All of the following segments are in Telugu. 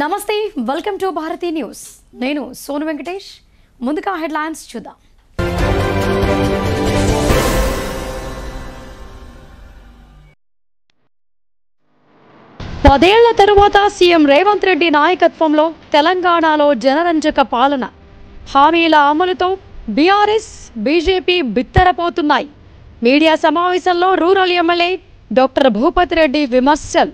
నమస్తే వెల్కమ్ టు భారతీ న్యూస్ నేను సోను వెంకటేష్ ముందుగా హెడ్లైన్స్ చూద్దాం 10 ఏళ్ల తరువాత సీఎం రేవంత్ రెడ్డి నాయకత్వంలో తెలంగాణలో జనరంజక పాలన హామీల అమలుతో బీఆర్ఎస్ బీజేపీ బిత్తరపోతున్నాయి మీడియా సమావేశంలో rural MLA doctor Bhupathi Reddy విమర్శలు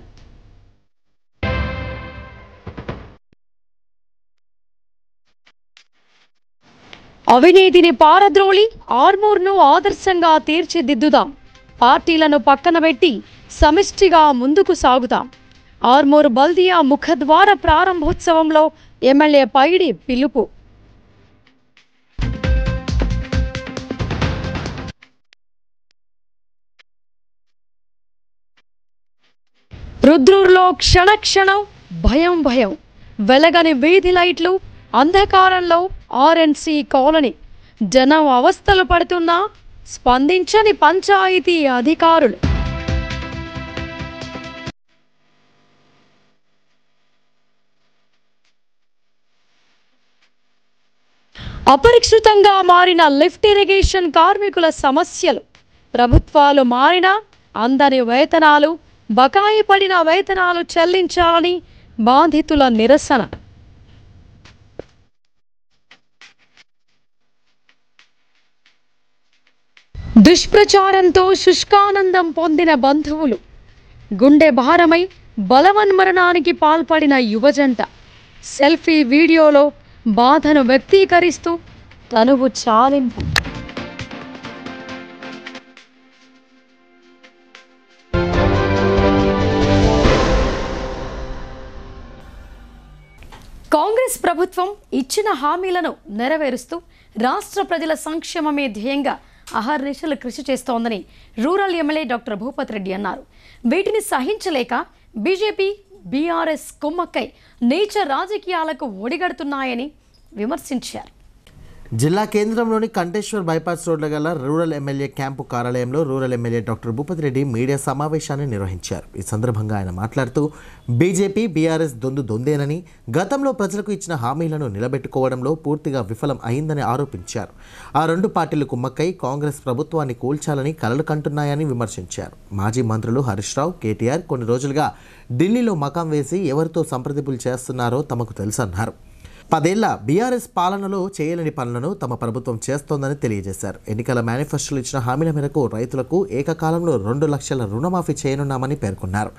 అవినీతిని పారద్రోలి ఆర్మూర్ను ఆదర్శంగా తీర్చిదిద్దుదాం పార్టీలను పక్కన పెట్టి సమిష్టిగా ముందుకు సాగుదాం ఆర్మూర్ బల్దియా ముఖద్వార ప్రారంభోత్సవంలో ఎమ్మెల్యే పైడి పిలుపు రుద్రూర్లో క్షణక్షణం భయం వెలగని వీధి లైట్లు అంధకారంలో ఆర్ఎన్సీ కాలనీ జనం అవస్థలు పడుతున్నా స్పందించని పంచాయతీ అధికారులు అపరిష్కృతంగా మారిన లిఫ్ట్ ఇరిగేషన్ కార్మికుల సమస్యలు ప్రభుత్వాలు మారినా అందని వేతనాలు బకాయి పడిన వేతనాలు చెల్లించాలని బాధితుల నిరసన దుష్ప్రచారంతో శుష్కానందం పొందిన బంధువులు గుండె భారమై బలవన్మరణానికి పాల్పడిన యువజంట సెల్ఫీ వీడియోలో బాధను వ్యక్తీకరిస్తూ తనువు చాలింపు కాంగ్రెస్ ప్రభుత్వం ఇచ్చిన హామీలను నెరవేరుస్తూ రాష్ట్ర ప్రజల సంక్షేమమే ధ్యేయంగా అహర్నిశలు కృషి చేస్తోందని rural MLA doctor Bhupathi Reddy అన్నారు వీటిని సహించలేక బీజేపీ బీఆర్ఎస్ కుమ్మక్కై నీచ రాజకీయాలకు ఒడిగడుతున్నాయని విమర్శించారు జిల్లా కేంద్రంలోని కంటేశ్వర్ బైపాస్ రోడ్ల గల రూరల్ ఎమ్మెల్యే క్యాంపు కార్యాలయంలో rural MLA doctor Bhupathi Reddy media సమావేశాన్ని నిర్వహించారు ఈ సందర్భంగా ఆయన మాట్లాడుతూ బీజేపీ బీఆర్ఎస్ దొందేనని గతంలో ప్రజలకు ఇచ్చిన హామీలను నిలబెట్టుకోవడంలో పూర్తిగా విఫలం అయిందని ఆరోపించారు ఆ రెండు పార్టీలు కుమ్మక్కై కాంగ్రెస్ ప్రభుత్వాన్ని కూల్చాలని కలలు కంటున్నాయని విమర్శించారు మాజీ మంత్రులు హరీష్ రావు కేటీఆర్ కొన్ని రోజులుగా ఢిల్లీలో మకాం వేసి ఎవరితో సంప్రదింపులు చేస్తున్నారో తమకు తెలుసన్నారు 10 ఏళ్ల బీఆర్ఎస్ పాలనలో చేయలేని పనులను తమ ప్రభుత్వం చేస్తోందని తెలియజేశారు ఎన్నికల మేనిఫెస్టోలో ఇచ్చిన హామీల మేరకు రైతులకు ఏకకాలంలో 2 లక్షల రుణమాఫీ చేయనున్నామని పేర్కొన్నారు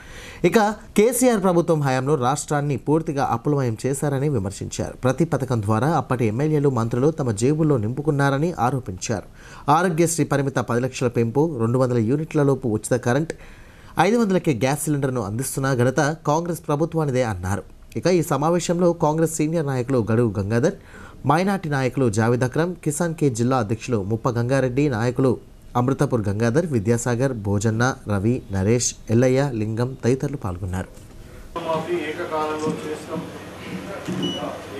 ఇక కేసీఆర్ ప్రభుత్వం హయాంలో రాష్ట్రాన్ని పూర్తిగా అప్పులమయం చేశారని విమర్శించారు ప్రతి పథకం ద్వారా అప్పటి ఎమ్మెల్యేలు మంత్రులు తమ జేబుల్లో నింపుకున్నారని ఆరోపించారు ఆరోగ్యశ్రీ పరిమిత 10 లక్షల పెంపు 200 యూనిట్లలోపు ఉచిత కరెంట్ 500కే గ్యాస్ సిలిండర్ను అందిస్తున్న ఘనత కాంగ్రెస్ ప్రభుత్వానిదే అన్నారు ఇక ఈ సమావేశంలో కాంగ్రెస్ సీనియర్ నాయకులు గడువు గంగాధర్ మైనార్టీ నాయకులు జావేద్ అక్రమ్ కిసాన్ కే జిల్లా అధ్యక్షులు ముప్ప గంగారెడ్డి నాయకులు అమృతపూర్ గంగాధర్ విద్యాసాగర్ భోజన్న రవి నరేష్ ఎల్లయ్య లింగం తదితరులు పాల్గొన్నారు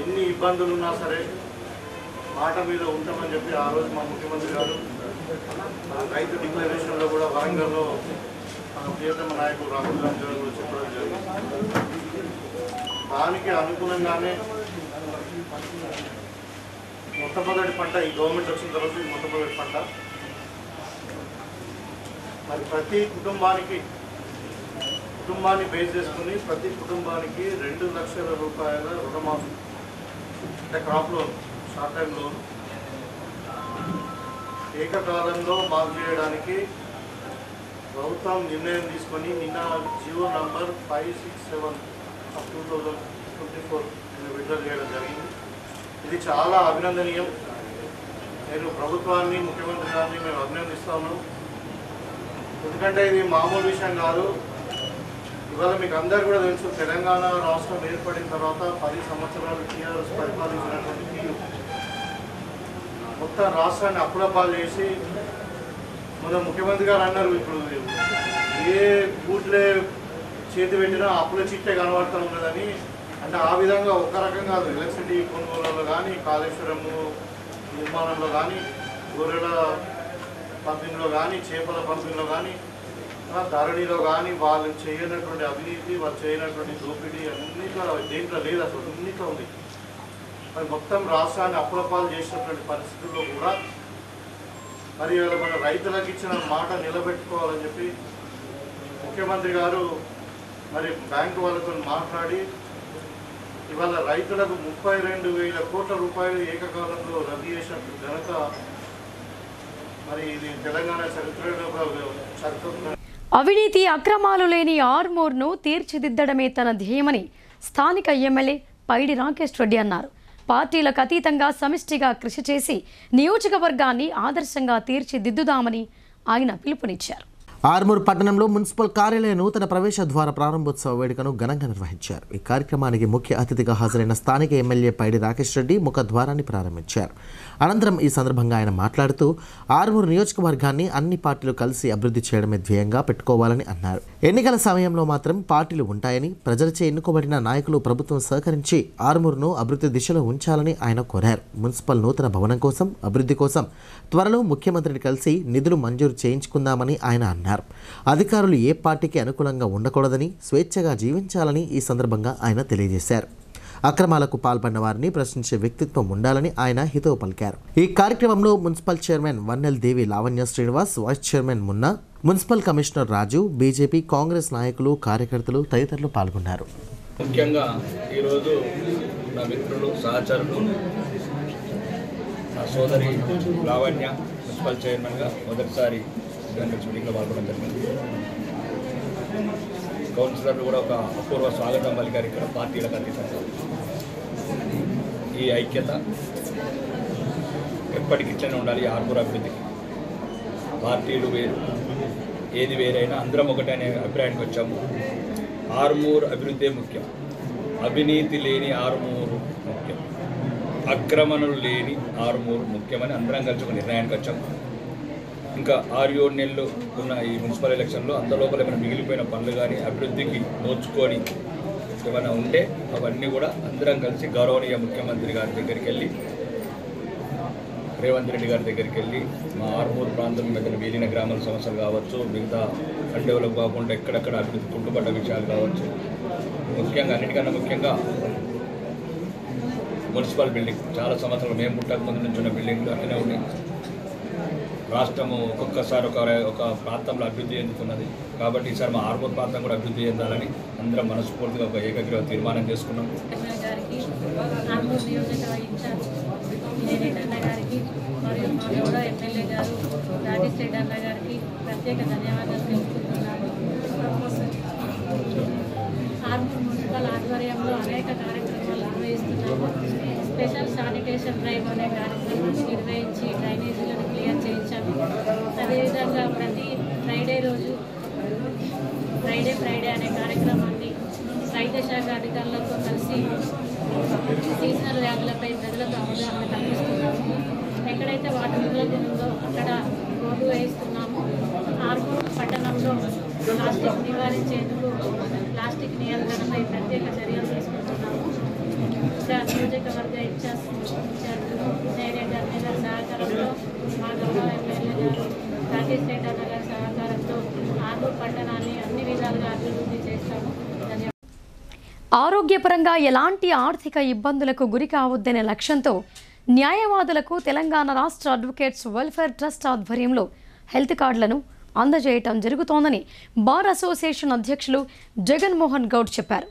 ఎన్ని ఇబ్బందులు ఉన్నా సరే మాట మీద ఉంటామని చెప్పి ఆ రోజు మా ముఖ్యమంత్రి గారు రైతు డిక్లరేషన్లో కూడా వరంగల్లో ప్రియతమ నాయకులు రాహుల్ గాంధీ గారు కూడా చెప్పడం జరిగింది దానికి అనుగుణంగానే మొట్టమొదటి పంట ఈ గవర్నమెంట్ వచ్చిన తర్వాత ఇది మొట్టమొదటి పంట మరి ప్రతి కుటుంబాన్ని బేస్ చేసుకుని ప్రతి కుటుంబానికి 2 లక్షల రూపాయల రుణమాఫీ అంటే crop loan short time loan ఏకకాలంలో మాఫ్ చేయడానికి ప్రభుత్వం నిర్ణయం తీసుకొని నిన్న జియో నంబర్ 567 ఆఫ్ 2024 విడుదల చేయడం జరిగింది ఇది చాలా అభినందనీయం నేను ప్రభుత్వాన్ని ముఖ్యమంత్రి గారిని మేము అభినందిస్తాము ఎందుకంటే ఇది మామూలు విషయం కాదు ఇవాళ మీకు అందరు కూడా తెలుసు తెలంగాణ రాష్ట్రం ఏర్పడిన తర్వాత 10 సంవత్సరాలు టీఆర్ఎస్ పరిపాలించినటువంటి తీరు మొత్తం రాష్ట్రాన్ని అప్పులపాలు చేసి మన ముఖ్యమంత్రి గారు అన్నారు ఇప్పుడు ఏ బూట్లే చేతి పెట్టినా అప్పుల చిట్టే కనబడుతూ ఉన్నదని అంటే ఆ విధంగా ఒక రకంగా ఎలక్ట్రిసిటీ కొనుగోలులో కానీ కాళేశ్వరము నిర్మాణంలో కానీ గొర్రెల పంపిణీలో కానీ చేపల పంపిణీలో కానీ ధరణిలో కానీ వాళ్ళు చేయనటువంటి అవినీతి, వాళ్ళు చేయనటువంటి దోపిడీ అన్నిట్లో దేంట్లో లేదు, అసలు అన్నిట్లో ఉంది. మరి మొత్తం రాష్ట్రాన్ని అప్పులపాలు చేసినటువంటి పరిస్థితుల్లో కూడా మరి ఇవాళ మన రైతులకు ఇచ్చిన మాట నిలబెట్టుకోవాలని చెప్పి ముఖ్యమంత్రి గారు మరి బ్యాంకు వాళ్ళతో మాట్లాడి ఇవాళ రైతులకు 32,000 కోట్ల రూపాయలు ఏకకాలంలో రద్దు చేసినట్టు ఘనత మరి ఇది తెలంగాణ చరిత్రలో చరిత్ర. అవినీతి అక్రమాలు లేని ఆర్మూర్ను తీర్చిదిద్దడమే తన ధ్యేయమని స్థానిక ఎమ్మెల్యే పైడి రాకేష్ రెడ్డి అన్నారు. పార్టీలకు అతీతంగా సమిష్టిగా కృషి చేసి నియోజకవర్గాన్ని ఆదర్శంగా తీర్చిదిద్దుదామని ఆయన పిలుపునిచ్చారు. ఆర్మూర్ పట్టణంలో మున్సిపల్ కార్యాలయ నూతన ప్రవేశ ద్వార ప్రారంభోత్సవ వేడుకను ఘనంగా నిర్వహించారు. ఈ కార్యక్రమానికి ముఖ్య అతిథిగా హాజరైన స్థానిక ఎమ్మెల్యే పైడి రాకేష్ రెడ్డి ముఖద్వారాన్ని ప్రారంభించారు. అనంతరం ఈ సందర్భంగా ఆయన మాట్లాడుతూ ఆర్మూర్ నియోజకవర్గాన్ని అన్ని పార్టీలు కలిసి అభివృద్ధి చేయడమే ధ్యేయంగా పెట్టుకోవాలని అన్నారు. ఎన్నికల సమయంలో మాత్రం పార్టీలు ఉంటాయని, ప్రజలచే ఎన్నుకోబడిన నాయకులు ప్రభుత్వం సహకరించి ఆర్మూర్ను అభివృద్ధి దిశలో ఉంచాలని ఆయన కోరారు. మున్సిపల్ నూతన భవనం కోసం, అభివృద్ధి కోసం త్వరలో ముఖ్యమంత్రిని కలిసి నిధులు మంజూరు చేయించుకుందామని ఆయన అన్నారు. అధికారులు ఏ పార్టీకి అనుకూలంగా ఉండకూడదని, స్వేచ్ఛగా జీవించాలని ఈ సందర్భంగా ఆయన తెలియజేశారు. అక్రమాలకు పాల్పడిన వారిని ప్రశ్నించే వ్యక్తిత్వం ఉండాలని ఆయన హితవు పలికారు. ఈ కార్యక్రమంలో municipal chairman Vannel Devi Lavanya Srinivas, vice chairman Munna, municipal commissioner Raju, BJP, Congress నాయకులు, కార్యకర్తలు తదితరులు పాల్గొన్నారు. ముఖ్యంగా ఈరోజు నా మిత్రులు, సహచరులు, నా సోదరి లావణ్య మున్సిపల్ చైర్మన్గా మొదటిసారి మీటింగ్లో పాల్గొనడం జరిగింది. కౌన్సిలర్లు కూడా ఒక అపూర్వ స్వాగతం పలికారు. ఇక్కడ పార్టీలకు అతీతంగా ఈ ఐక్యత ఎప్పటికి ఇట్లనే ఉండాలి. ఆర్మూర్ అభివృద్ధికి పార్టీలు వేరు, ఏది వేరైనా అందరం ఒకటే అనే అభిప్రాయానికి వచ్చాము. ఆర్మూర్ అభివృద్ధి ముఖ్యం, అవినీతి లేని ఆర్మూరు ముఖ్యం, అక్రమణలు లేని ఆర్మూరు ముఖ్యమని అందరం కలిసి ఒక నిర్ణయానికి వచ్చాము. ఇంకా 6-7 నెలలు ఉన్న ఈ మున్సిపల్ ఎలక్షన్లో అందులోపల ఏమైనా మిగిలిపోయిన పనులు కానీ అభివృద్ధికి నోచుకొని ఏమైనా ఉంటే అవన్నీ కూడా అందరం కలిసి గౌరవనీయ ముఖ్యమంత్రి గారి దగ్గరికి వెళ్ళి, రేవంత్ రెడ్డి గారి దగ్గరికి వెళ్ళి మా ఆర్మూర్ ప్రాంతం మధ్యన వీలిన గ్రామాల సమస్యలు కావచ్చు, మిగతా అడ్డెవలకు కాకుండా ఎక్కడెక్కడ అభివృద్ధి కుంటుపడ్డ విషయాలు కావచ్చు, ముఖ్యంగా అన్నిటికన్నా ముఖ్యంగా మున్సిపల్ బిల్డింగ్ చాలా సంవత్సరాలు మేము పుట్టక ముందు నుంచి ఉన్న బిల్డింగ్లు అట్లనే ఉన్నాయి. రాష్ట్రము ఒక్కొక్కసారి ఒక ప్రాంతంలో అభివృద్ధి చెందుతున్నది. కాబట్టి ఈసారి మా ఆర్మూర్ ప్రాంతం కూడా అభివృద్ధి చెందాలని అందరం మనస్ఫూర్తిగా ఒక ఏకగ్రీవ తీర్మానం చేసుకున్నాం. ఆర్మూర్ నియోజకవర్గ ఇన్ఛార్జ్ విజయరెడ్డి అన్న గారికి మరియు మా గౌరవ ఎమ్మెల్యే గారు రాకేష్ రెడ్డి అన్న గారికి ప్రత్యేక ధన్యవాదాలు తెలుపుతున్నాను. ఆర్మూర్ మున్సిపల్ ఆధ్వర్యంలో అనేక కార్యక్రమాలు నిర్వహిస్తున్నాము. స్పెషల్ శానిటేషన్ డ్రైవ్ అనే కార్యక్రమాన్ని నిర్వహించి డ్రైనేజీలను క్లియర్ చేయించాము. అదేవిధంగా ప్రతి ఫ్రైడే రోజు ఫ్రైడే అనే కార్యక్రమాన్ని వైద్య శాఖ అధికారులతో కలిసి సీజనల్ వ్యాధులపై ప్రజలకు అవగాహన కల్పిస్తున్నాము. ఎక్కడైతే వాటర్ ఉపలబ్ధి ఉందో అక్కడ రోడ్డు వేయిస్తున్నాము. ఆర్మూర్ పట్టణంలో ప్లాస్టిక్ నివారించేందుకు ప్లాస్టిక్ నియంత్రణపై ప్రత్యేక చర్యలు తీసుకుంటున్నాము. నియోజకవర్గ ఇన్ఛార్జ్ విజయరెడ్డి అన్న గారి సహకారంలో, మా గౌరవ ఎమ్మెల్యే గారు రాకేష్ రెడ్డి అన్న గారి సహకారంతో ఆర్మూర్ పట్టణాన్ని అన్ని విధాలుగా అభివృద్ధి చేస్తాము. ఆరోగ్యపరంగా ఎలాంటి ఆర్థిక ఇబ్బందులకు గురి కావద్దనే లక్ష్యంతో న్యాయవాదులకు తెలంగాణ రాష్ట్ర అడ్వకేట్స్ వెల్ఫేర్ ట్రస్ట్ ఆధ్వర్యంలో హెల్త్ కార్డులను అందజేయటం జరుగుతోందని బార్ అసోసియేషన్ అధ్యక్షులు జగన్మోహన్ గౌడ్ చెప్పారు.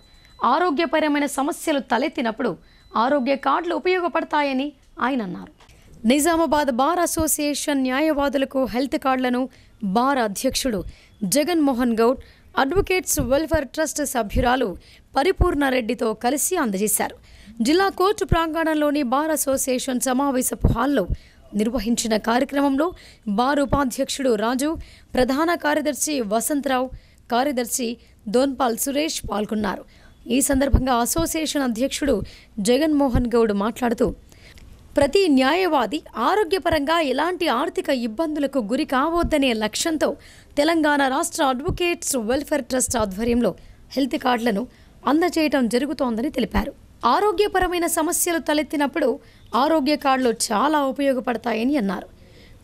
ఆరోగ్యపరమైన సమస్యలు తలెత్తినప్పుడు ఆరోగ్య కార్డులు ఉపయోగపడతాయని ఆయన అన్నారు. నిజామాబాద్ బార్ అసోసియేషన్ న్యాయవాదులకు హెల్త్ కార్డులను బార్ అధ్యక్షుడు Jaganmohan Goud, advocates welfare trust సభ్యురాలు పరిపూర్ణారెడ్డితో కలిసి అందజేశారు. జిల్లా కోర్టు ప్రాంగణంలోని బార్ అసోసియేషన్ సమావేశపు హాల్లో నిర్వహించిన కార్యక్రమంలో బార్ ఉపాధ్యక్షుడు రాజు, ప్రధాన కార్యదర్శి వసంతరావు, కార్యదర్శి దోన్పాల్ సురేష్ పాల్గొన్నారు. ఈ సందర్భంగా అసోసియేషన్ అధ్యక్షుడు జగన్మోహన్ గౌడ్ మాట్లాడుతూ, ప్రతి న్యాయవాది ఆరోగ్యపరంగా ఎలాంటి ఆర్థిక ఇబ్బందులకు గురి కావద్దనే లక్ష్యంతో తెలంగాణ రాష్ట్ర అడ్వకేట్స్ వెల్ఫేర్ ట్రస్ట్ ఆధ్వర్యంలో హెల్త్ కార్డులను అందజేయడం జరుగుతోందని తెలిపారు. ఆరోగ్యపరమైన సమస్యలు తలెత్తినప్పుడు ఆరోగ్య కార్డులు చాలా ఉపయోగపడతాయని అన్నారు.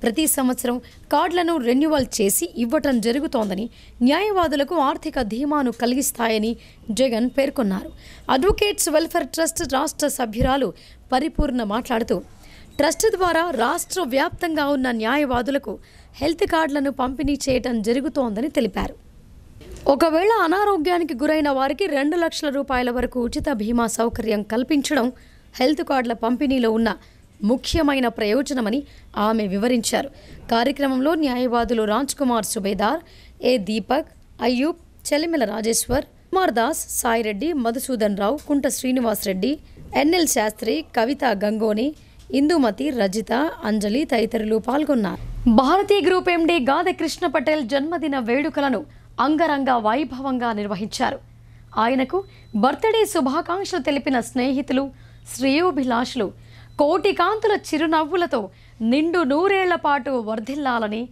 ప్రతి సంవత్సరం కార్డులను రెన్యువల్ చేసి ఇవ్వటం జరుగుతోందని, న్యాయవాదులకు ఆర్థిక ధీమాను కలిగిస్తాయని జగన్ పేర్కొన్నారు. అడ్వకేట్స్ వెల్ఫేర్ ట్రస్ట్ రాష్ట్ర సభ్యురాలు పరిపూర్ణ మాట్లాడుతూ, ట్రస్ట్ ద్వారా రాష్ట్ర వ్యాప్తంగా ఉన్న న్యాయవాదులకు హెల్త్ కార్డులను పంపిణీ చేయటం జరుగుతోందని తెలిపారు. ఒకవేళ అనారోగ్యానికి గురైన వారికి 2 లక్షల రూపాయల వరకు ఉచిత బీమా సౌకర్యం కల్పించడం హెల్త్ కార్డుల పంపిణీలో ఉన్న ముఖ్యమైన ప్రయోజనమని ఆమె వివరించారు. కార్యక్రమంలో న్యాయవాదులు రాజ్ కుమార్ సుబేదార్, ఏ దీపక్, అయ్యూబ్, చెలిమెల రాజేశ్వర్, కుమార్ దాస్, సాయిరెడ్డి, మధుసూదన్ రావు, కుంట శ్రీనివాస్ రెడ్డి, ఎన్ఎల్ శాస్త్రి, కవిత గంగోని, ఇందుమతి, రజిత, అంజలి తదితరులు పాల్గొన్నారు. భారతీ గ్రూప్ ఎండీ గాదె కృష్ణ పటేల్ జన్మదిన వేడుకలను అంగరంగ వైభవంగా నిర్వహించారు. ఆయనకు బర్త్డే శుభాకాంక్షలు తెలిపిన స్నేహితులు, శ్రేయోభిలాషులు కోటి కాంతుల చిరునవ్వులతో నిండు 100 ఏళ్ల పాటు వర్ధిల్లాలని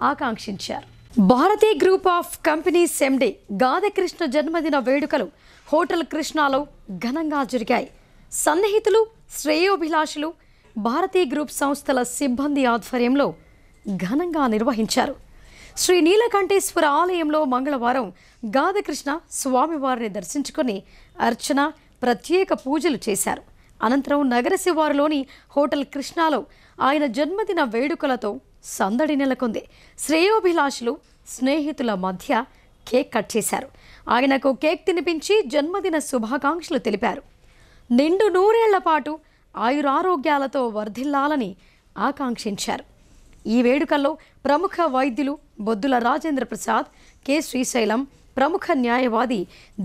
ఆకాంక్షించారు. Bharati group of companies MD Gade Krishna జన్మదిన వేడుకలు హోటల్ కృష్ణాలో ఘనంగా జరిగాయి. సన్నిహితులు, శ్రేయోభిలాషులు, భారతీ గ్రూప్ సంస్థల సిబ్బంది ఆధ్వర్యంలో ఘనంగా నిర్వహించారు. శ్రీ నీలకంఠేశ్వర ఆలయంలో మంగళవారం గాదె కృష్ణ స్వామివారిని దర్శించుకుని అర్చన, ప్రత్యేక పూజలు చేశారు. అనంతరం నగర శివారులోని హోటల్ కృష్ణాలో ఆయన జన్మదిన వేడుకలతో సందడి నెలకొంది. శ్రేయోభిలాషులు, స్నేహితుల మధ్య కేక్ కట్ చేశారు. ఆయనకు కేక్ తినిపించి జన్మదిన శుభాకాంక్షలు తెలిపారు. నిండు 100 ఏళ్ల పాటు ఆయురారోగ్యాలతో వర్ధిల్లాలని ఆకాంక్షించారు. ఈ వేడుకల్లో ప్రముఖ వైద్యులు బొద్దుల రాజేంద్ర ప్రసాద్, కె శ్రీశైలం, ప్రముఖ న్యాయవాది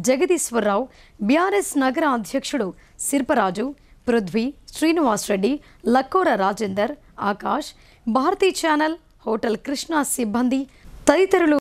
జగదీశ్వరరావు, బీఆర్ఎస్ నగర అధ్యక్షుడు శిల్పరాజు, పృథ్వీ, శ్రీనివాస్ రెడ్డి, లక్కోర రాజేందర్, ఆకాష్, భారతీ ఛానల్, హోటల్ కృష్ణ సిబ్బంది తదితరులు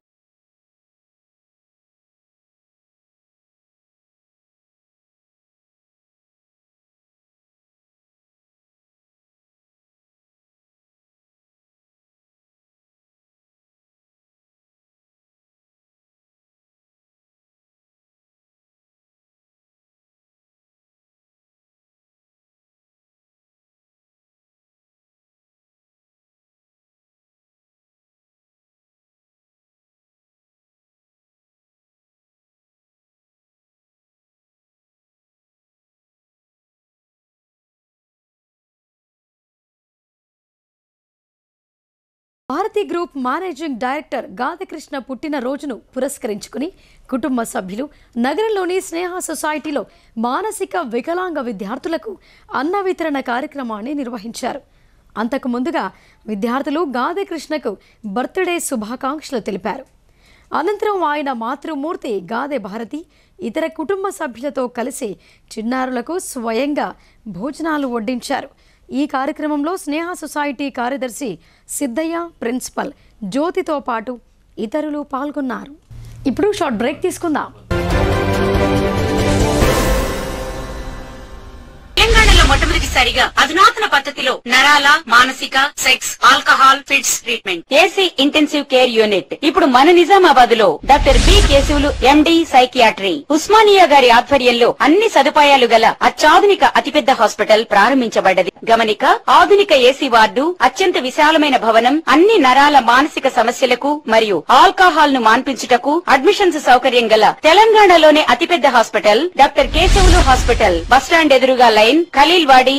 భారతీ గ్రూప్ మేనేజింగ్ డైరెక్టర్ గాదె కృష్ణ పుట్టినరోజును పురస్కరించుకుని కుటుంబ సభ్యులు నగరంలోని స్నేహ సొసైటీలో మానసిక వికలాంగ విద్యార్థులకు అన్న వితరణ కార్యక్రమాన్ని నిర్వహించారు. అంతకు ముందుగా విద్యార్థులు గాదె కృష్ణకు బర్త్డే శుభాకాంక్షలు తెలిపారు. అనంతరం ఆయన మాతృమూర్తి గాదె భారతి ఇతర కుటుంబ సభ్యులతో కలిసి చిన్నారులకు స్వయంగా భోజనాలు వడ్డించారు. ఈ కార్యక్రమంలో స్నేహ సొసైటీ కార్యదర్శి సిద్ధయ్య, ప్రిన్సిపల్ జ్యోతితో పాటు ఇతరులు పాల్గొన్నారు. ఇప్పుడు షార్ట్ బ్రేక్ తీసుకుందాం. తెలంగాణలో మొట్టమొదటిసారిగా అధునాతన పద్ధతిలో నరాల, మానసిక, sex, alcohol, fits treatment, AC intensive care unit ఇప్పుడు మన నిజామాబాద్ లో doctor B Keshavulu MD psychiatry Osmania గారి ఆధ్వర్యంలో అన్ని సదుపాయాలు గల అత్యాధునిక అతిపెద్ద హాస్పిటల్ ప్రారంభించబడ్డది. గమనిక, ఆధునిక ఏసీ వార్డు, అత్యంత విశాలమైన భవనం, అన్ని నరాల మానసిక సమస్యలకు మరియు ఆల్కహాల్ ను మాన్పించుటకు అడ్మిషన్స్ సౌకర్యం గల తెలంగాణలోనే అతిపెద్ద hospital doctor Keshavulu hospital, bus stand ఎదురుగా లైన్, ఖలీల్వాడి.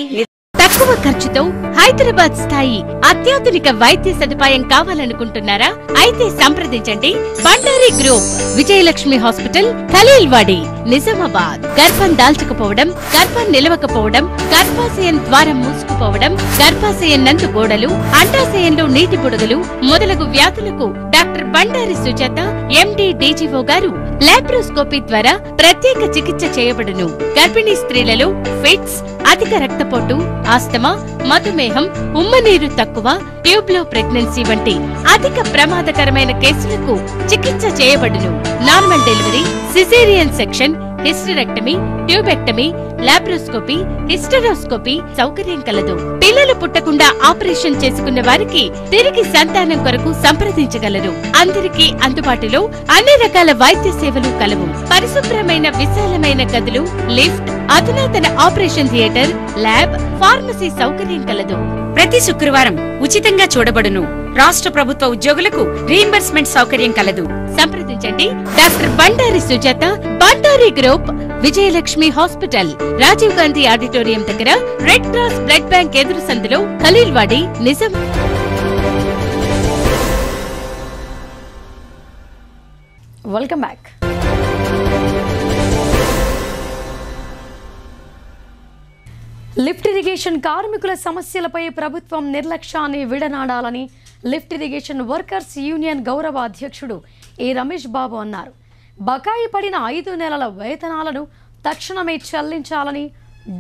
తక్కువ ఖర్చుతో హైదరాబాద్ స్థాయి అత్యాధునిక వైద్య సదుపాయం కావాలనుకుంటున్నారా? అయితే సంప్రదించండి బండారి గ్రూప్, విజయలక్ష్మి హాస్పిటల్, ఖలీల్వాడి, నిజామాబాద్. గర్భం దాల్చకపోవడం, గర్భం నిలవకపోవడం, గర్భాశయం ద్వారం మూసుకుపోవడం, గర్భాశయం నందు గోడలు, అండాశయంలో నీటి బుడగలు మొదలగు వ్యాధులకు డాక్టర్ బండారి సుజాత ఎండి డీజీఓ గారు లాప్రోస్కోపీ ద్వారా ప్రత్యేక చికిత్స చేయబడును. గర్భిణీ స్త్రీలలో ఫిట్స్, అధిక రక్తపోటు, ఆస్తమా, మధుమేహం, ఉమ్మనీరు తక్కువ, ట్యూబ్లో ప్రెగ్నెన్సీ వంటి అధిక ప్రమాదకరమైన కేసులకు చికిత్స చేయబడును. Normal delivery, caesarean section, hysterectomy, tubectomy, laparoscopy, hysteroscopy సౌకర్యం కలదు. పిల్లలు పుట్టకుండా ఆపరేషన్ చేసుకున్న వారికి తిరిగి సంతానం కొరకు సంప్రదించగలరు. అందరికీ అందుబాటులో అన్ని రకాల వైద్య సేవలు కలవు. పరిశుభ్రమైన విశాలమైన గదులు, లిఫ్ట్, అధునాతన ఆపరేషన్ థియేటర్, ల్యాబ్, ఫార్మసీ సౌకర్యం కలదు. ప్రతి శుక్రవారం ఉచితంగా చూడబడును. రాష్ట్ర ప్రభుత్వ ఉద్యోగులకు రీయింబర్స్మెంట్ సౌకర్యం కలదు. సంప్రదించండి doctor Bandari Sujatha, Bandari group, Vijayalakshmi hospital, Rajiv Gandhi auditorium దగ్గర, రెడ్ క్రాస్ బ్లడ్ బ్యాంక్ ఎదురు సందులో, Khaleelwadi, Nizam. Welcome back. Lift irrigation కార్మికుల సమస్యలపై ప్రభుత్వం నిర్లక్ష్యాన్ని విడనాడాలని లిఫ్ట్ ఇరిగేషన్ వర్కర్స్ యూనియన్ గౌరవ అధ్యక్షుడు ఏ రమేష్ బాబు అన్నారు. బకాయి పడిన 5 నెలల వేతనాలను తక్షణమే చెల్లించాలని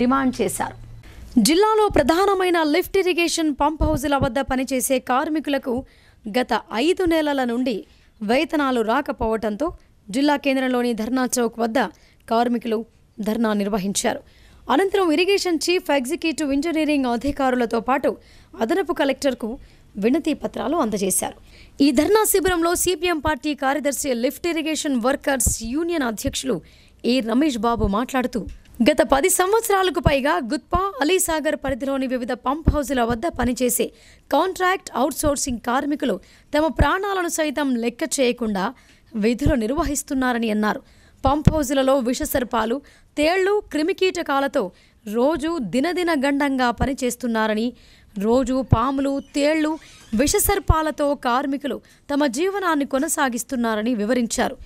డిమాండ్ చేశారు. జిల్లాలో ప్రధానమైన లిఫ్ట్ ఇరిగేషన్ పంప్ హౌజుల వద్ద పనిచేసే కార్మికులకు గత 5 నెలల నుండి వేతనాలు రాకపోవడంతో జిల్లా కేంద్రంలోని ధర్నా చౌక్ వద్ద కార్మికులు ధర్నా నిర్వహించారు. అనంతరం ఇరిగేషన్ చీఫ్ ఎగ్జిక్యూటివ్ ఇంజనీరింగ్ అధికారులతో పాటు అదనపు కలెక్టర్కు వినతి పత్రాలు అందజేశారు. ఈ ధర్నా శిబిరంలో సిపిఎం పార్టీ కార్యదర్శి లిఫ్ట్ ఇరిగేషన్ వర్కర్స్ యూనియన్ అధ్యక్షులు ఏ రమేష్ బాబు మాట్లాడుతూ గత 10 సంవత్సరాలకు పైగా గుత్పా, అలీసాగర్ పరిధిలోని వివిధ పంప్ హౌజుల వద్ద పనిచేసే కాంట్రాక్ట్ అవుట్సోర్సింగ్ కార్మికులు తమ ప్రాణాలను సైతం లెక్క చేయకుండా విధులు నిర్వహిస్తున్నారని అన్నారు. పంప్ హౌజులలో విషసర్పాలు, తేళ్లు, క్రిమికీటకాలతో రోజు దినదిన గండంగా పనిచేస్తున్నారని, రోజు పాములు, తేళ్లు, విషసర్పాలతో కార్మికులు తమ జీవనాన్ని కొనసాగిస్తున్నారని వివరించారు.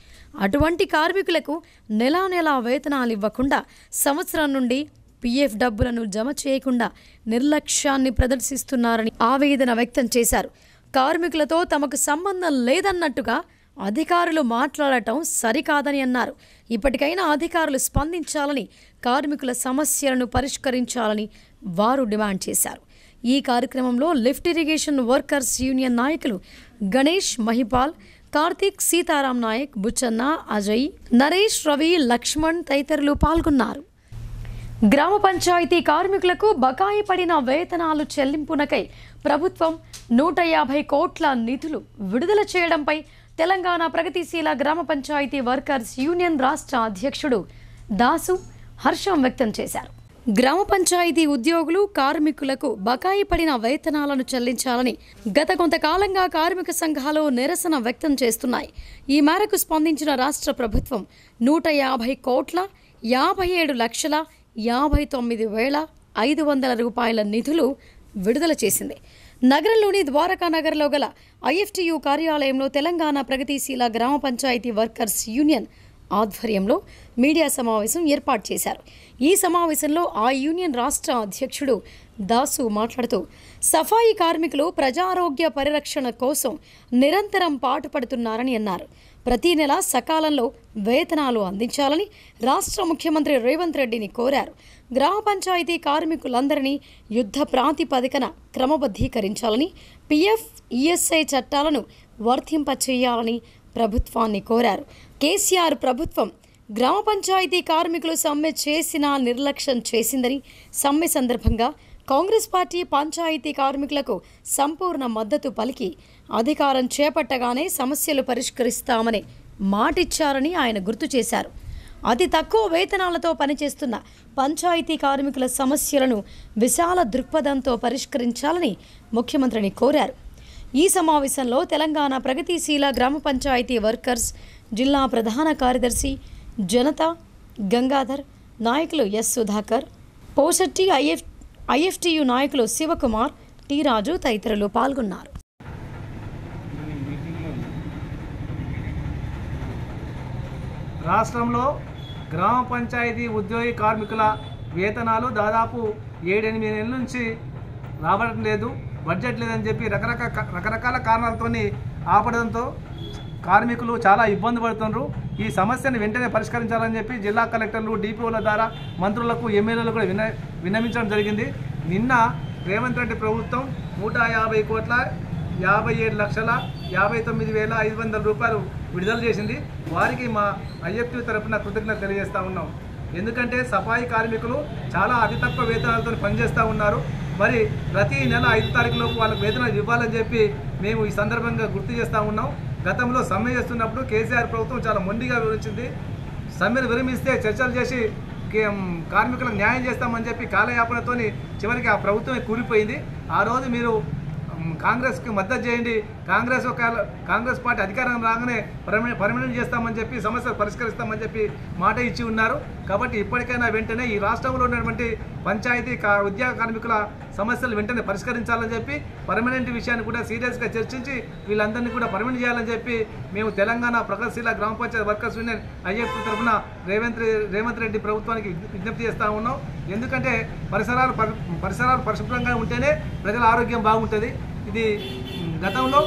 అటువంటి కార్మికులకు నెలా నెలా వేతనాలు ఇవ్వకుండా, సంవత్సరం నుండి పిఎఫ్ డబ్బులను జమ చేయకుండా నిర్లక్ష్యాన్ని ప్రదర్శిస్తున్నారని ఆవేదన వ్యక్తం చేశారు. కార్మికులతో తమకు సంబంధం లేదన్నట్టుగా అధికారులు మాట్లాడటం సరికాదని అన్నారు. ఇప్పటికైనా అధికారులు స్పందించాలని, కార్మికుల సమస్యలను పరిష్కరించాలని వారు డిమాండ్ చేశారు. ఈ కార్యక్రమంలో లిఫ్ట్ ఇరిగేషన్ వర్కర్స్ యూనియన్ నాయకులు గణేష్, మహిపాల్, కార్తీక్, సీతారాం నాయక్, బుచ్చన్న, అజయ్, నరేష్, రవి, లక్ష్మణ్ తదితరులు పాల్గొన్నారు. గ్రామ పంచాయతీ కార్మికులకు బకాయి పడిన వేతనాలు చెల్లింపునకై ప్రభుత్వం 150 కోట్ల నిధులు విడుదల చేయడంపై తెలంగాణ ప్రగతిశీల గ్రామ పంచాయతీ వర్కర్స్ యూనియన్ రాష్ట్ర అధ్యక్షుడు దాసు హర్షం వ్యక్తం చేశారు. గ్రామ పంచాయతీ ఉద్యోగులు, కార్మికులకు బకాయి పడిన వేతనాలను చెల్లించాలని గత కొంతకాలంగా కార్మిక సంఘాలు నిరసన వ్యక్తం చేస్తున్నాయి. ఈ మేరకు స్పందించిన రాష్ట్ర ప్రభుత్వం 150 కోట్ల 57,59,500 రూపాయల నిధులు విడుదల చేసింది. నగరంలోని ద్వారకా నగర్లో గల ఐఎఫ్టియు కార్యాలయంలో తెలంగాణ ప్రగతిశీల గ్రామ పంచాయతీ వర్కర్స్ యూనియన్ ఆధ్వర్యంలో మీడియా సమావేశం ఏర్పాటు చేశారు. ఈ సమావేశంలో ఆ యూనియన్ రాష్ట్ర అధ్యక్షుడు దాసు మాట్లాడుతూ సఫాయి కార్మికులు ప్రజారోగ్య పరిరక్షణ కోసం నిరంతరం పాటుపడుతున్నారని అన్నారు. ప్రతి నెల సకాలంలో వేతనాలు అందించాలని రాష్ట్ర ముఖ్యమంత్రి రేవంత్ రెడ్డిని కోరారు. గ్రామ పంచాయతీ కార్మికులందరినీ యుద్ధ ప్రాతిపదికన క్రమబద్ధీకరించాలని, పిఎఫ్, ఈఎస్ఐ చట్టాలను వర్తింపచేయాలని ప్రభుత్వాన్ని కోరారు. కేసీఆర్ ప్రభుత్వం గ్రామ పంచాయతీ కార్మికులు సమ్మె చేసినా నిర్లక్ష్యం చేసిందని, సమ్మె సందర్భంగా కాంగ్రెస్ పార్టీ పంచాయతీ కార్మికులకు సంపూర్ణ మద్దతు పలికి అధికారం చేపట్టగానే సమస్యలు పరిష్కరిస్తామని మాటిచ్చారని ఆయన గుర్తు చేశారు. అతి తక్కువ వేతనాలతో పనిచేస్తున్న పంచాయతీ కార్మికుల సమస్యలను విశాల దృక్పథంతో పరిష్కరించాలని ముఖ్యమంత్రిని కోరారు. ఈ సమావేశంలో తెలంగాణ ప్రగతిశీల గ్రామ పంచాయతీ వర్కర్స్ జిల్లా ప్రధాన కార్యదర్శి జనత, గంగాధర్, నాయకులు ఎస్ సుధాకర్, పోషెట్టి, ఐఎఫ్టియు నాయకులు శివకుమార్, టి రాజు తదితరులు పాల్గొన్నారు. రాష్ట్రంలో గ్రామ పంచాయతీ ఉద్యోగి కార్మికుల వేతనాలు దాదాపు 7-8 నెలల నుంచి రావడం లేదు, బడ్జెట్ లేదని చెప్పి రకరకాల కారణాలతో ఆపడంతో కార్మికులు చాలా ఇబ్బంది పడుతున్నారు. ఈ సమస్యను వెంటనే పరిష్కరించాలని చెప్పి జిల్లా కలెక్టర్లు, డిపిఓల ద్వారా మంత్రులకు, ఎమ్మెల్యేలకు కూడా విన్నవించడం జరిగింది. నిన్న రేవంత్ రెడ్డి ప్రభుత్వం 150 కోట్ల 57,59,500 రూపాయలు విడుదల చేసింది. వారికి మా ఐఎఫ్టీ తరఫున కృతజ్ఞత తెలియజేస్తూ ఉన్నాం. ఎందుకంటే సఫాయి కార్మికులు చాలా అతి తక్కువ వేతనాలతో పనిచేస్తూ ఉన్నారు. మరి ప్రతి నెల 5 తారీఖులోపు వాళ్ళకి వేతనాలు ఇవ్వాలని చెప్పి మేము ఈ సందర్భంగా గుర్తు చేస్తూ ఉన్నాం. గతంలో సమ్మె చేస్తున్నప్పుడు కేసీఆర్ ప్రభుత్వం చాలా మొండిగా వివరించింది. సమ్మెను విరమిస్తే చర్చలు చేసి కార్మికులకు న్యాయం చేస్తామని చెప్పి కాలయాపనతో చివరికి ఆ ప్రభుత్వమే కూలిపోయింది. ఆ రోజు మీరు కాంగ్రెస్కి మద్దతు చేయండి, కాంగ్రెస్ పార్టీ అధికారం రాగానే పర్మనెంట్ చేస్తామని చెప్పి సమస్యలు పరిష్కరిస్తామని చెప్పి మాట ఇచ్చి ఉన్నారు. కాబట్టి ఇప్పటికైనా వెంటనే ఈ రాష్ట్రంలో ఉన్నటువంటి పంచాయతీ ఉద్యోగ కార్మికుల సమస్యలు వెంటనే పరిష్కరించాలని చెప్పి పర్మనెంట్ విషయాన్ని కూడా సీరియస్గా చర్చించి వీళ్ళందరినీ కూడా పర్మనెంట్ చేయాలని చెప్పి మేము తెలంగాణ ప్రగతిశీల గ్రామ పంచాయతీ వర్కర్స్ యూనియన్ ఐఎఫ్ తరఫున రేవంత్ రెడ్డి ప్రభుత్వానికి విజ్ఞప్తి చేస్తూ ఉన్నాం. ఎందుకంటే పరిసరాలు పరిశుభ్రంగా ఉంటేనే ప్రజల ఆరోగ్యం బాగుంటుంది. ఇది గతంలో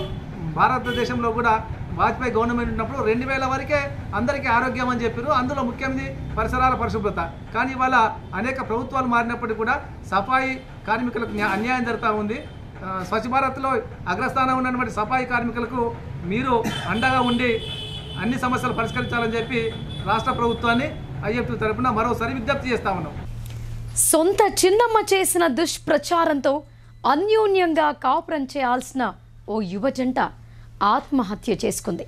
భారతదేశంలో కూడా వాజ్పేయి గవర్నమెంట్ ఉన్నప్పుడు 2000 వరకే అందరికీ ఆరోగ్యం అని చెప్పారు. అందులో ముఖ్యమైనది పరిసరాల పరిశుభ్రత. కానీ ఇవాళ అనేక ప్రభుత్వాలు మారినప్పటికీ కూడా సఫాయి కార్మికులకు అన్యాయం జరుగుతూ ఉంది. స్వచ్ఛ భారత్లో అగ్రస్థానం ఉన్నటువంటి సఫాయి కార్మికులకు మీరు అండగా ఉండి అన్ని సమస్యలు పరిష్కరించాలని చెప్పి రాష్ట్ర ప్రభుత్వాన్ని ఐఎఫ్ తరఫున మరోసారి విజ్ఞప్తి చేస్తా ఉన్నాం. సొంత చిన్నమ్మ చేసిన దుష్ప్రచారంతో అన్యోన్యంగా కాపురం చేయాల్సిన ఓ యువజంట ఆత్మహత్య చేసుకుంది.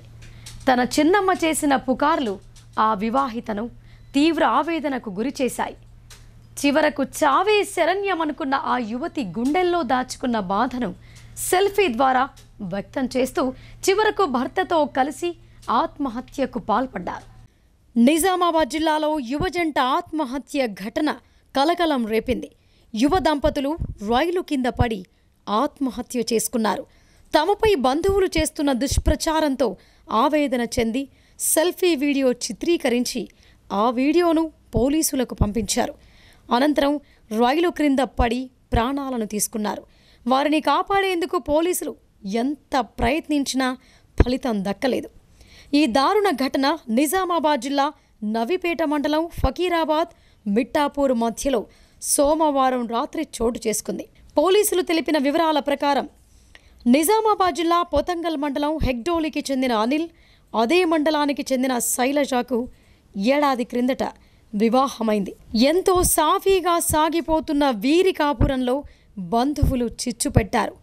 తన చిన్నమ్మ చేసిన పుకార్లు ఆ వివాహితను తీవ్ర ఆవేదనకు గురిచేశాయి. చివరకు చావే శరణ్యమనుకున్న ఆ యువతి గుండెల్లో దాచుకున్న బాధను సెల్ఫీ ద్వారా వ్యక్తం చేస్తూ చివరకు భర్తతో కలిసి ఆత్మహత్యకు పాల్పడ్డారు. నిజామాబాద్ జిల్లాలో యువజంట ఆత్మహత్య ఘటన కలకలం రేపింది. యువ దంపతులు రైలు కింద పడి ఆత్మహత్య చేసుకున్నారు. తమపై బంధువులు చేస్తున్న దుష్ప్రచారంతో ఆవేదన చెంది సెల్ఫీ వీడియో చిత్రీకరించి ఆ వీడియోను పోలీసులకు పంపించారు. అనంతరం రైలు క్రింద పడి ప్రాణాలను తీసుకున్నారు. వారిని కాపాడేందుకు పోలీసులు ఎంత ప్రయత్నించినా ఫలితం దక్కలేదు. ఈ దారుణ ఘటన నిజామాబాద్ జిల్లా నవిపేట మండలం ఫకీరాబాద్ మిట్టాపూర్ మధ్యలో సోమవారం రాత్రి చోటు చేసుకుంది. పోలీసులు తెలిపిన వివరాల ప్రకారం నిజామాబాద్ జిల్లా పొతంగల్ మండలం హెగ్డోలికి చెందిన అనిల్, అదే మండలానికి చెందిన శైలజకు ఏడాది క్రిందట వివాహమైంది. ఎంతో సాఫీగా సాగిపోతున్న వీరి కాపురంలో బంధువులు చిచ్చు పెట్టారు.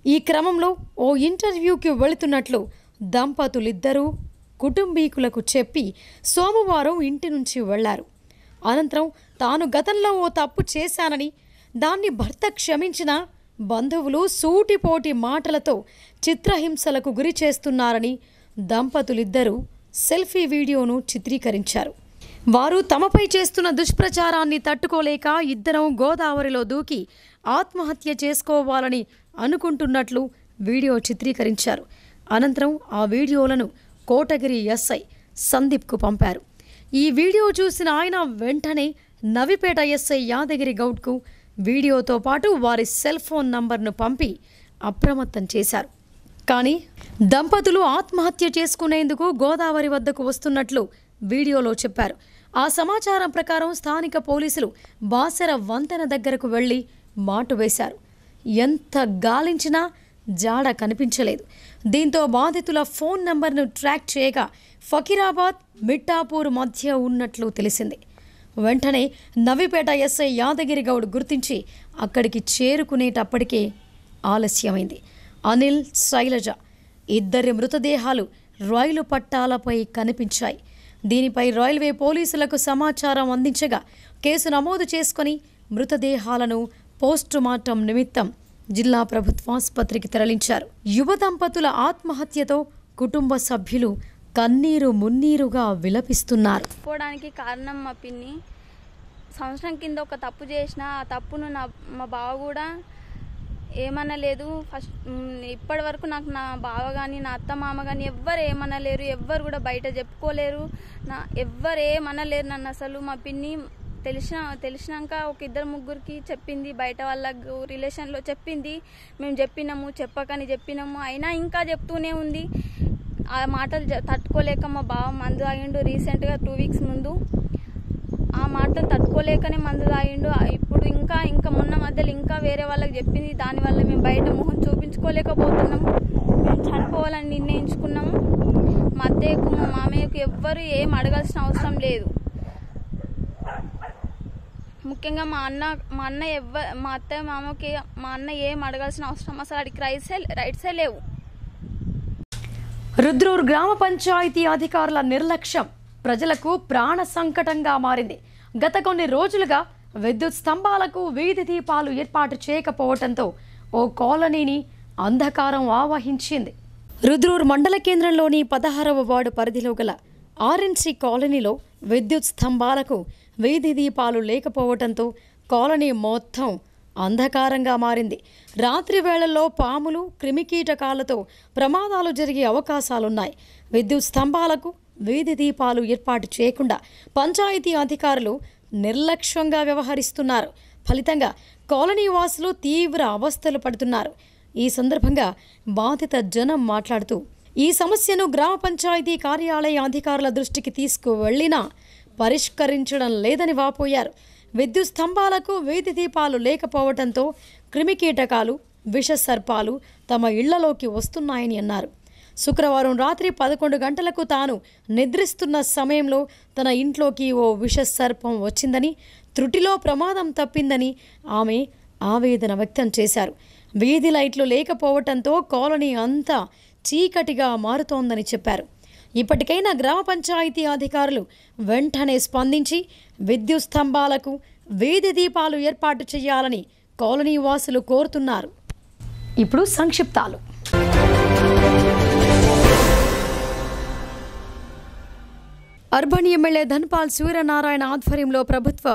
ఈ క్రమంలో ఓ ఇంటర్వ్యూకి వెళుతున్నట్లు దంపతులిద్దరూ కుటుంబీకులకు చెప్పి సోమవారం ఇంటి నుంచి వెళ్లారు. అనంతరం తాను గతంలో ఓ తప్పు చేశానని, దాన్ని భర్త క్షమించినా బంధువులు సూటిపోటి మాటలతో చిత్రహింసలకు గురి చేస్తున్నారని దంపతులిద్దరూ సెల్ఫీ వీడియోను చిత్రీకరించారు. వారు తమపై చేస్తున్న దుష్ప్రచారాన్ని తట్టుకోలేక ఇద్దరం గోదావరిలో దూకి ఆత్మహత్య చేసుకోవాలని అనుకుంటున్నట్లు వీడియో చిత్రీకరించారు. అనంతరం ఆ వీడియోలను కోటగిరి ఎస్ఐ సందీప్కు పంపారు. ఈ వీడియో చూసిన ఆయన వెంటనే నవిపేట ఎస్ఐ యాదగిరి గౌడ్కు వీడియోతో పాటు వారి సెల్ ఫోన్ నంబర్ను పంపి అప్రమత్తం చేశారు. కానీ దంపతులు ఆత్మహత్య చేసుకునేందుకు గోదావరి వద్దకు వస్తున్నట్లు వీడియోలో చెప్పారు. ఆ సమాచారం ప్రకారం స్థానిక పోలీసులు బాసర వంతెన దగ్గరకు వెళ్లి మాటు వేశారు. ఎంత గాలించినా జాడ కనిపించలేదు. దీంతో బాధితుల ఫోన్ నంబర్ను ట్రాక్ చేయగా ఫకీరాబాద్ మిట్టాపూర్ మధ్య ఉన్నట్లు తెలిసింది. వెంటనే నవిపేట ఎస్ఐ యాదగిరి గౌడ్ గుర్తించి అక్కడికి చేరుకునేటప్పటికే ఆలస్యమైంది. అనిల్, శైలజ ఇద్దరి మృతదేహాలు రైలు పట్టాలపై కనిపించాయి. దీనిపై రైల్వే పోలీసులకు సమాచారం అందించగా కేసు నమోదు చేసుకుని మృతదేహాలను పోస్టుమార్టం నిమిత్తం జిల్లా ప్రభుత్వాసుపత్రికి తరలించారు. యువ దంపతుల ఆత్మహత్యతో కుటుంబ సభ్యులు కన్నీరు మున్నీరుగా విలపిస్తున్నారు. పోవడానికి కారణం మా పిన్ని సంవత్సరం కింద ఒక తప్పు చేసిన, ఆ తప్పును మా బావ కూడా ఏమనలేదు. ఫస్ట్ ఇప్పటి వరకు నాకు నా బావ కానీ నా అత్త మామ కానీ ఎవ్వరు ఏమనలేరు, ఎవ్వరు కూడా బయట చెప్పుకోలేరు, ఎవ్వరు ఏమనలేరు నన్ను. అసలు మా పిన్ని తెలిసినాక ఒక ఇద్దరు ముగ్గురికి చెప్పింది, బయట వాళ్ళకు రిలేషన్లో చెప్పింది. మేము చెప్పినాము, చెప్పకని చెప్పినాము, అయినా ఇంకా చెప్తూనే ఉంది. ఆ మాటలు తట్టుకోలేక మా బావ మందు తాగిండు రీసెంట్గా 2 వీక్స్ ముందు. ఆ మాటలు తట్టుకోలేకనే మందు తాగిండు. ఇప్పుడు ఇంకా మొన్న మధ్యలో ఇంకా వేరే వాళ్ళకి చెప్పింది. దానివల్ల మేము బయట మొహం చూపించుకోలేకపోతున్నాము. మేము చనిపోవాలని నిర్ణయించుకున్నాము. మా అత్తయ్యకు మా మామయ్యకు ఎవ్వరు ఏం అడగాల్సిన అవసరం లేదు. ముఖ్యంగా మా అన్న మా అత్తయ్య మామకి మా అన్న ఏం అడగాల్సిన అవసరం అసలు అడిగి రైట్సే లేవు. రుద్రూర్ గ్రామ పంచాయతీ అధికారుల నిర్లక్ష్యం ప్రజలకు ప్రాణ సంకటంగా మారింది. గత కొన్ని రోజులుగా విద్యుత్ స్తంభాలకు వీధి దీపాలు ఏర్పాటు చేయకపోవడంతో ఓ కాలనీని అంధకారం ఆవహించింది. రుద్రూర్ మండల కేంద్రంలోని 16వ వార్డు పరిధిలో గల ఆర్ఎన్సీ కాలనీలో విద్యుత్ స్తంభాలకు వీధి దీపాలు లేకపోవడంతో కాలనీ మొత్తం అంధకారంగా మారింది. రాత్రి వేళల్లో పాములు, క్రిమికీటకాలతో ప్రమాదాలు జరిగే అవకాశాలున్నాయి. విద్యుత్ స్తంభాలకు వీధి దీపాలు ఏర్పాటు చేయకుండా పంచాయతీ అధికారులు నిర్లక్ష్యంగా వ్యవహరిస్తున్నారు. ఫలితంగా కాలనీ వాసులు తీవ్ర అవస్థలు పడుతున్నారు. ఈ సందర్భంగా బాధిత జనం మాట్లాడుతూ ఈ సమస్యను గ్రామ పంచాయతీ కార్యాలయ అధికారుల దృష్టికి తీసుకువెళ్లినా పరిష్కరించడం లేదని వాపోయారు. విద్యుత్ స్తంభాలకు వీధి దీపాలు లేకపోవడంతో క్రిమికీటకాలు, విష సర్పాలు తమ ఇళ్లలోకి వస్తున్నాయని అన్నారు. శుక్రవారం రాత్రి 11 గంటలకు తాను నిద్రిస్తున్న సమయంలో తన ఇంట్లోకి ఓ విష సర్పం వచ్చిందని, త్రుటిలో ప్రమాదం తప్పిందని ఆమె ఆవేదన వ్యక్తం చేశారు. వీధి లైట్లు లేకపోవడంతో కాలనీ అంతా చీకటిగా మారుతోందని చెప్పారు. ఇప్పటికైనా గ్రామ పంచాయతీ అధికారులు వెంటనే స్పందించి విద్యుత్ స్తంభాలకు వీధి దీపాలు ఏర్పాటు చేయాలని కాలనీ వాసులు కోరుతున్నారు. ఇప్పుడు సంక్షిప్తాలు. అర్బన్ ఎమ్మెల్యే ధన్పాల్ సూర్యనారాయణ ఆధ్వర్యంలో ప్రభుత్వ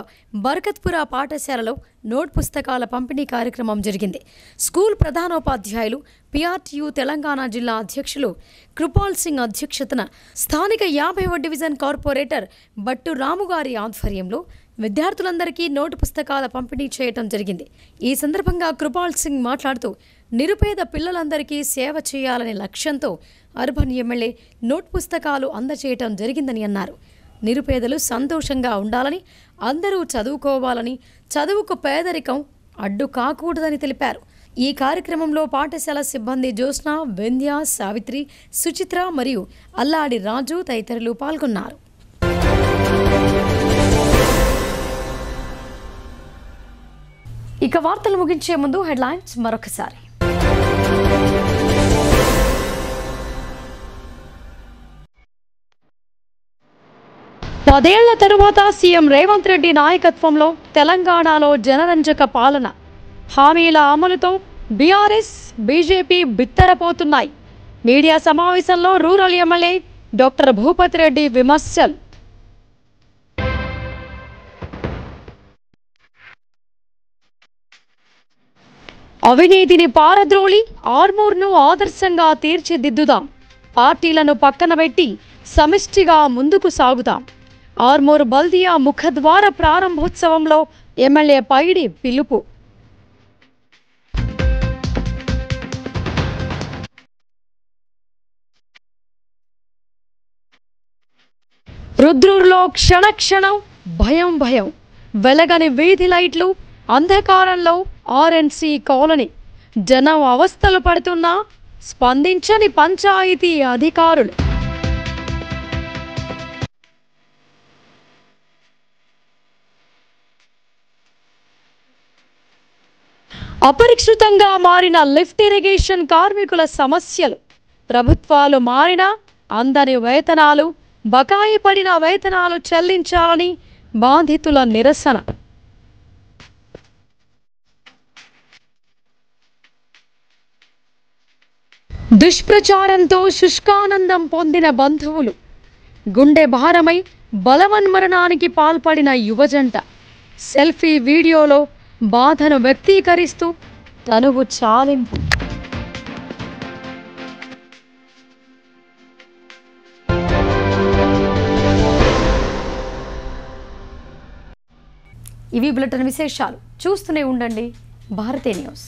బర్కత్పుర పాఠశాలలో నోట్ పుస్తకాల పంపిణీ కార్యక్రమం జరిగింది. స్కూల్ ప్రధానోపాధ్యాయులు, పిఆర్టీయూ తెలంగాణ జిల్లా అధ్యక్షులు కృపాల్ సింగ్ అధ్యక్షతన స్థానిక 50వ డివిజన్ కార్పొరేటర్ బట్టు రాముగారి ఆధ్వర్యంలో విద్యార్థులందరికీ నోటు పుస్తకాల పంపిణీ చేయటం జరిగింది. ఈ సందర్భంగా కృపాల్ సింగ్ మాట్లాడుతూ నిరుపేద పిల్లలందరికీ సేవ చేయాలనే లక్ష్యంతో అర్బన్ ఎమ్మెల్యే నోట్ పుస్తకాలు అందజేయటం జరిగిందని అన్నారు. నిరుపేదలు సంతోషంగా ఉండాలని, అందరూ చదువుకోవాలని, చదువుకు పేదరికం అడ్డు కాకూడదని తెలిపారు. ఈ కార్యక్రమంలో పాఠశాల సిబ్బంది జ్యోత్స్న, వింధ్య, సావిత్రి, సుచిత్ర మరియు అల్లాడి రాజు తదితరులు పాల్గొన్నారు. ఇక వార్తలు ముగించే ముందు హెడ్లైన్స్ మరొకసారి. పదేళ్ల తరువాత సీఎం రేవంత్ రెడ్డి నాయకత్వంలో తెలంగాణలో జనరంజక పాలన, హామీల అమలుతో బీఆర్ఎస్, బీజేపీ బిత్తరపోతున్నాయి. మీడియా సమావేశంలో rural MLA doctor Bhupathi Reddy విమర్శలు. అవినీతిని పారద్రోలి ఆర్మూర్ను ఆదర్శంగా తీర్చిదిద్దుదాం. పార్టీలను పక్కన పెట్టి సమిష్టిగా ముందుకు సాగుతాం. ఆర్మూర్ బల్దియా ముఖద్వార ప్రారంభోత్సవంలో ఎమ్మెల్యే పైడి పిలుపు. రుద్రూర్లో క్షణక్షణం భయం భయం, వెలగని వీధి లైట్లు, అంధకారంలో ఆర్ఎన్సీ కాలనీ. జనం అవస్థలు పడుతున్నా స్పందించని పంచాయతీ అధికారులు. అపరిష్కృతంగా మారిన లిఫ్ట్ ఇరిగేషన్ కార్మికుల సమస్యలు. ప్రభుత్వాలు మారినా అందని వేతనాలు, బకాయి పడిన వేతనాలు చెల్లించాలని బాధితుల నిరసన. దుష్ప్రచారంతో శుష్కానందం పొందిన బంధువులు. గుండె భారమై బలవన్మరణానికి పాల్పడిన యువజంట. సెల్ఫీ వీడియోలో బాధను వ్యక్తీకరిస్తూ తనువు చాలింపు. ఇవి బులెటిన్ విశేషాలు. చూస్తూనే ఉండండి భారతీ న్యూస్.